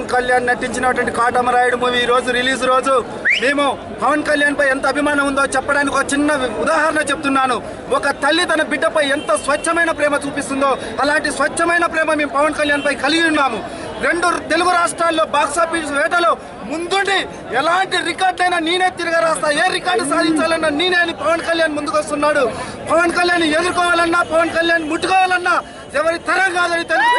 పవన్ కళ్యాణ్ నటించినటువంటి కాటమరాయుడు మూవీ ఈ రోజు రిలీజ్ రోజు మేము పవన్ కళ్యాణ్ పై ఎంత అభిమానం ఉందో చెప్పడానికి ఒక చిన్న ఉదాహరణ చెప్తున్నాను. ఒక తల్లి తన బిడ్డపై ఎంత స్వచ్ఛమైన ప్రేమ చూపిస్తుందో అలాంటి స్వచ్ఛమైన ప్రేమ మేము పవన్ కళ్యాణ్ పై కలిగి ఉన్నాము. 2 తెలుగు రాష్ట్రాల్లో బాక్సాఫీస్ వేటలో ముందుండి ఎలాంటి రికార్డులైనా నేనే తిరగరాస్తా, ఏ రికార్డు సాధించాలన్నా నేనే అని పవన్ కళ్యాణ్ ముందుకు వస్తున్నాడు. పవన్ కళ్యాణ్ ఎదుర్కోవాలన్నా, పవన్ కళ్యాణ్ ముట్టుకోవాలన్నా ఎవరి తరం కాదని తెలుసు.